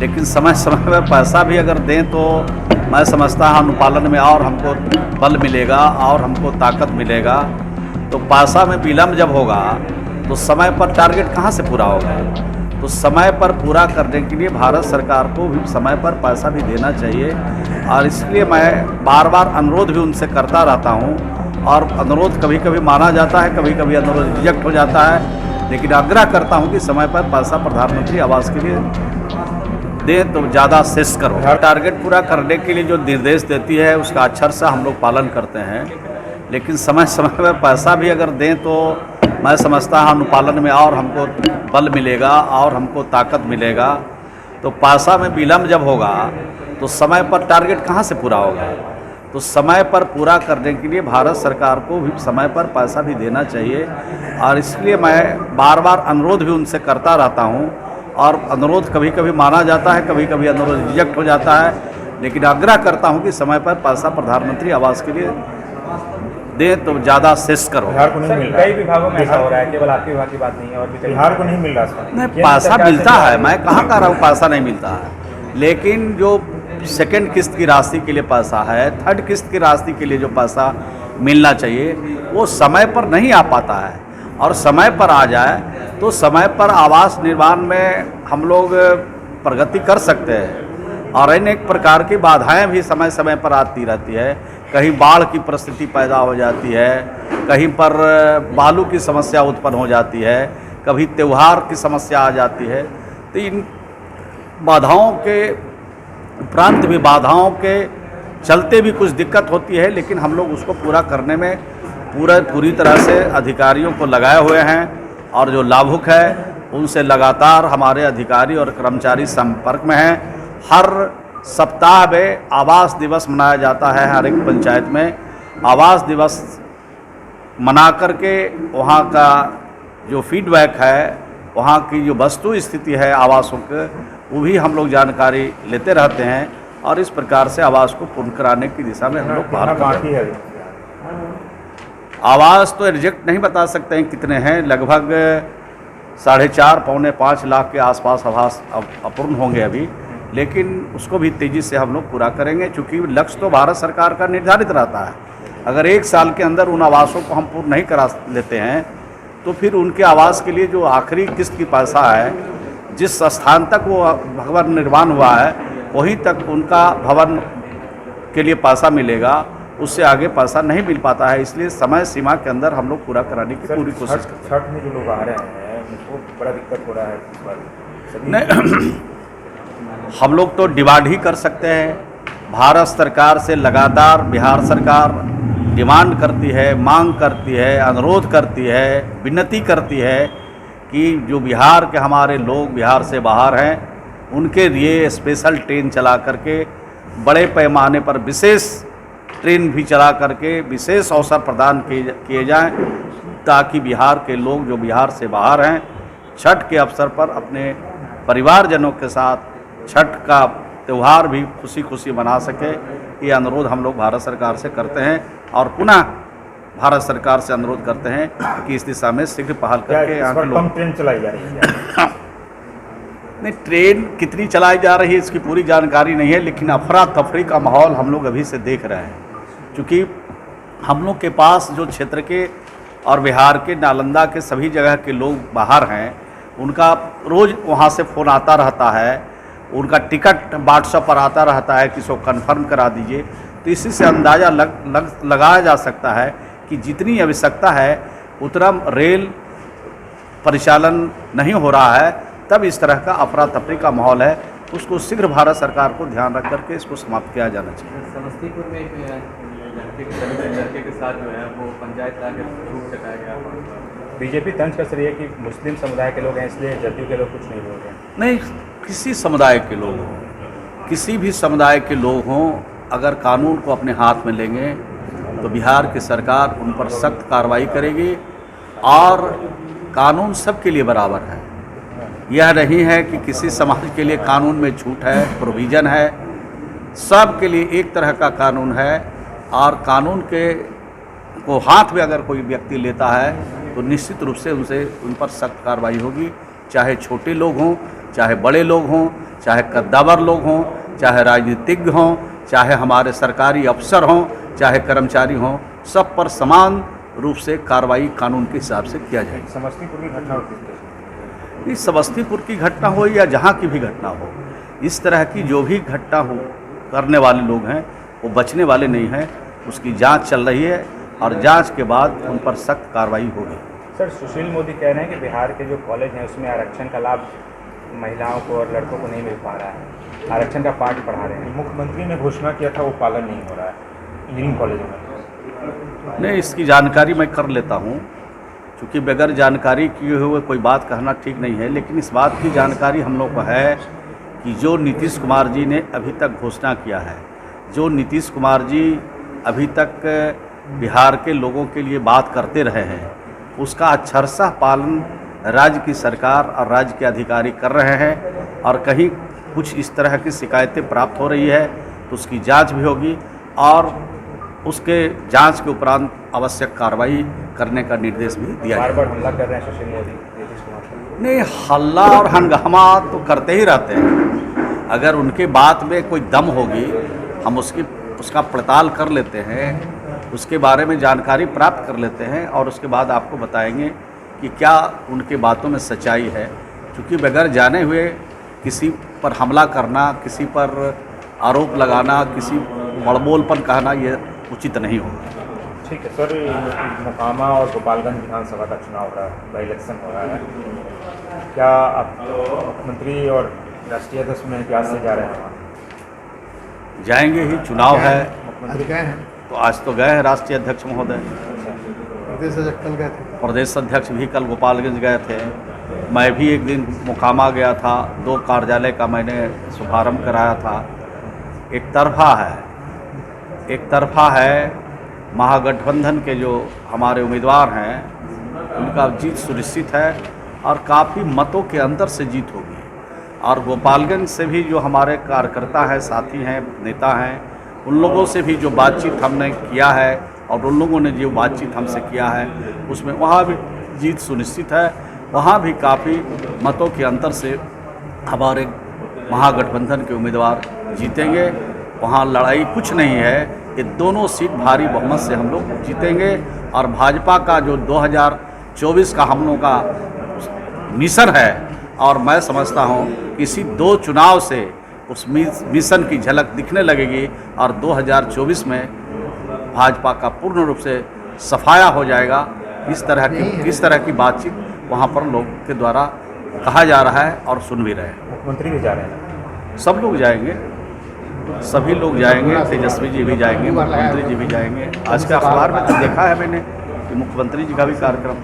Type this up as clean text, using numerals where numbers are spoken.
लेकिन समय समय पर पैसा भी अगर दें तो मैं समझता हूँ अनुपालन में और हमको बल मिलेगा और हमको ताकत मिलेगा। तो पैसा में विलम्ब जब होगा तो समय पर टारगेट कहाँ से पूरा होगा। तो समय पर पूरा करने के लिए भारत सरकार को भी समय पर पैसा भी देना चाहिए, और इसलिए मैं बार बार अनुरोध भी उनसे करता रहता हूँ। और अनुरोध कभी कभी माना जाता है, कभी कभी अनुरोध रिजेक्ट हो जाता है, लेकिन आग्रह करता हूँ कि समय पर पैसा प्रधानमंत्री आवास के लिए दें तो ज़्यादा श्रेष्ठ करो। टारगेट पूरा करने के लिए जो निर्देश देती है उसका अक्षर से हम लोग पालन करते हैं, लेकिन समय समय पर पैसा भी अगर दें तो मैं समझता हूँ अनुपालन में और हमको बल मिलेगा और हमको ताकत मिलेगा। तो पैसा में विलम्ब जब होगा तो समय पर टारगेट कहाँ से पूरा होगा। तो समय पर पूरा करने के लिए भारत सरकार को भी समय पर पैसा भी देना चाहिए, और इसलिए मैं बार बार अनुरोध भी उनसे करता रहता हूँ। और अनुरोध कभी कभी माना जाता है, कभी कभी अनुरोध रिजेक्ट हो जाता है, लेकिन आग्रह करता हूँ कि समय पर पैसा प्रधानमंत्री आवास के लिए दें तो ज़्यादा श्रेष्ठ करो। बिहार को नहीं मिल रहा, कई विभागों में ऐसा हो रहा है, केवल आपके विभाग की बात नहीं है और भी बिहार को नहीं मिल रहा। नहीं, पैसा मिलता है, मैं कहाँ कह रहा हूँ पैसा नहीं मिलता है, लेकिन जो सेकंड किस्त की राशि के लिए पैसा है, थर्ड किस्त की राशि के लिए जो पैसा मिलना चाहिए वो समय पर नहीं आ पाता है। और समय पर आ जाए तो समय पर आवास निर्माण में हम लोग प्रगति कर सकते हैं। और अनेक प्रकार की बाधाएं भी समय समय पर आती रहती है, कहीं बाढ़ की परिस्थिति पैदा हो जाती है, कहीं पर बालू की समस्या उत्पन्न हो जाती है, कभी त्यौहार की समस्या आ जाती है। तो इन बाधाओं के उपरांत भी बाधाओं के चलते भी कुछ दिक्कत होती है, लेकिन हम लोग उसको पूरा करने में पूरी तरह से अधिकारियों को लगाए हुए हैं। और जो लाभुक है उनसे लगातार हमारे अधिकारी और कर्मचारी संपर्क में हैं। हर सप्ताह में आवास दिवस मनाया जाता है, हर एक पंचायत में आवास दिवस मना करके वहाँ का जो फीडबैक है, वहाँ की जो वस्तु स्थिति है आवासों के, वो भी हम लोग जानकारी लेते रहते हैं, और इस प्रकार से आवास को पूर्ण कराने की दिशा में हम लोग बाकी है। आवास तो एग्जैक्ट नहीं बता सकते हैं कितने हैं, लगभग 4.5 पौने 5 लाख के आसपास आवास अपूर्ण होंगे अभी, लेकिन उसको भी तेज़ी से हम लोग पूरा करेंगे, क्योंकि लक्ष्य तो भारत सरकार का निर्धारित रहता है। अगर 1 साल के अंदर उन आवासों को हम पूर्ण नहीं करा लेते हैं तो फिर उनके आवास के लिए जो आखिरी किस्त की पैसा है, जिस स्थान तक वो भवन निर्माण हुआ है वहीं तक उनका भवन के लिए पैसा मिलेगा, उससे आगे पैसा नहीं मिल पाता है। इसलिए समय सीमा के अंदर हम लोग पूरा कराने की पूरी कोशिश करते हैं। छठ में जो लोग आ रहे हैं उनको बड़ा दिक्कत हो रहा है इस बार। नहीं, हम लोग तो डिमांड ही कर सकते हैं। भारत सरकार से लगातार बिहार सरकार डिमांड करती है, मांग करती है, अनुरोध करती है, विनती करती है कि जो बिहार के हमारे लोग बिहार से बाहर हैं उनके लिए स्पेशल ट्रेन चला करके, बड़े पैमाने पर विशेष ट्रेन भी चला करके विशेष अवसर प्रदान किए जाएं, ताकि बिहार के लोग जो बिहार से बाहर हैं छठ के अवसर पर अपने परिवारजनों के साथ छठ का त्यौहार भी खुशी खुशी मना सके। ये अनुरोध हम लोग भारत सरकार से करते हैं, और पुनः भारत सरकार से अनुरोध करते हैं कि इस दिशा में शीघ्र पहल करके यहाँ के लोग। ट्रेन चलाई जा रही है? नहीं, ट्रेन कितनी चलाई जा रही है इसकी पूरी जानकारी नहीं है, लेकिन अफरा तफरी का माहौल हम लोग अभी से देख रहे हैं, क्योंकि हम लोग के पास जो क्षेत्र के और बिहार के नालंदा के सभी जगह के लोग बाहर हैं, उनका रोज़ वहाँ से फ़ोन आता रहता है, उनका टिकट व्हाट्सएप पर आता रहता है कि इसको कन्फर्म करा दीजिए। तो इसी से अंदाज़ा लगाया जा सकता है कि जितनी आवश्यकता है उतना रेल परिचालन नहीं हो रहा है, तब इस तरह का अफरा तफरी का माहौल है। उसको शीघ्र भारत सरकार को ध्यान रख करके इसको समाप्त किया जाना चाहिए। समस्तीपुर में लड़के के साथ जो है वो पंचायत लाके छूट चटाया गया। बीजेपी तंज कस रही है कि मुस्लिम समुदाय के लोग हैं इसलिए जदयू के लोग कुछ नहीं बोल रहे हैं। नहीं, किसी समुदाय के लोग हों, किसी भी समुदाय के लोग हों, अगर कानून को अपने हाथ में लेंगे तो बिहार की सरकार उन पर सख्त कार्रवाई करेगी। और कानून सबके लिए बराबर है, यह नहीं है कि किसी समाज के लिए कानून में छूट है, प्रोविज़न है। सब के लिए एक तरह का कानून है, और कानून के को हाथ में अगर कोई व्यक्ति लेता है तो निश्चित रूप से उन पर सख्त कार्रवाई होगी, चाहे छोटे लोग हों चाहे बड़े लोग हों, चाहे कद्दावर लोग हों, चाहे राजनीतिज्ञ हों, चाहे हमारे सरकारी अफसर हों, चाहे कर्मचारी हों, सब पर समान रूप से कार्रवाई कानून के हिसाब से किया जाए। समस्तीपुर की घटना होती है, इस समस्तीपुर की घटना हो या जहाँ की भी घटना हो, इस तरह की जो भी घटना हो करने वाले लोग हैं वो बचने वाले नहीं हैं। उसकी जांच चल रही है और जांच के बाद उन पर सख्त कार्रवाई होगी। सर सुशील मोदी कह रहे हैं कि बिहार के जो कॉलेज हैं उसमें आरक्षण का लाभ महिलाओं को और लड़कों को नहीं मिल पा रहा है, आरक्षण का पाठ पढ़ा रहे हैं। मुख्यमंत्री ने घोषणा किया था, वो पालन नहीं हो रहा है इंजीनियरिंग कॉलेज में। नहीं, इसकी जानकारी मैं कर लेता हूँ, क्योंकि बगैर जानकारी किए हुए कोई बात कहना ठीक नहीं है। लेकिन इस बात की जानकारी हम लोग को है कि जो नीतीश कुमार जी ने अभी तक घोषणा किया है, जो नीतीश कुमार जी अभी तक बिहार के लोगों के लिए बात करते रहे हैं, उसका अक्षरशः पालन राज्य की सरकार और राज्य के अधिकारी कर रहे हैं। और कहीं कुछ इस तरह की शिकायतें प्राप्त हो रही है तो उसकी जांच भी होगी और उसके जांच के उपरांत आवश्यक कार्रवाई करने का निर्देश भी दिया बार जाएगा। बार हमला कर रहे हैं सुशील मोदी नीतीश कुमार पर। नहीं, हल्ला और हंगामा तो करते ही रहते हैं। अगर उनके बात में कोई दम होगी, हम उसका पड़ताल कर लेते हैं, उसके बारे में जानकारी प्राप्त कर लेते हैं और उसके बाद आपको बताएंगे कि क्या उनके बातों में सच्चाई है। क्योंकि बगैर जाने हुए किसी पर हमला करना, किसी पर आरोप लगाना, किसी बड़बोलपन कहना, ये उचित नहीं होगा। ठीक है सर, मोकामा और गोपालगंज विधानसभा का चुनाव हो रहा है, बाई इलेक्शन हो रहा है, क्या आप मुख्यमंत्री और राष्ट्रीय अध्यक्ष में क्या से जा रहे हैं वहाँ? जाएंगे ही, चुनाव है मुख्यमंत्री गए हैं, तो आज तो गए हैं राष्ट्रीय अध्यक्ष महोदय। प्रदेश अध्यक्ष कल गए थे। प्रदेश अध्यक्ष भी कल गोपालगंज गए थे। मैं भी एक दिन मोकामा गया था, 2 कार्यालय का मैंने शुभारंभ कराया था। एक तरफा है महागठबंधन के जो हमारे उम्मीदवार हैं उनका जीत सुनिश्चित है और काफ़ी मतों के अंदर से जीत होगी। और गोपालगंज से भी जो हमारे कार्यकर्ता हैं, साथी हैं, नेता हैं, उन लोगों से भी जो बातचीत हमने किया है और उन लोगों ने जो बातचीत हमसे किया है उसमें वहाँ भी जीत सुनिश्चित है। वहाँ भी काफ़ी मतों के अंतर से हमारे महागठबंधन के उम्मीदवार जीतेंगे। वहाँ लड़ाई कुछ नहीं है, ये दोनों सीट भारी बहुमत से हम लोग जीतेंगे। और भाजपा का जो 2024 का हम लोगों का मिशन है, और मैं समझता हूँ इसी 2 चुनाव से उस मिशन की झलक दिखने लगेगी और 2024 में भाजपा का पूर्ण रूप से सफाया हो जाएगा। इस तरह की बातचीत वहाँ पर लोग के द्वारा कहा जा रहा है और सुन भी रहे हैं। मुख्यमंत्री भी जा रहे हैं, सब लोग जाएंगे, सभी लोग जाएंगे, तेजस्वी जी भी जाएंगे, मुख्यमंत्री जी भी जाएंगे। आज के अखबार में तो देखा है मैंने कि मुख्यमंत्री जी का भी कार्यक्रम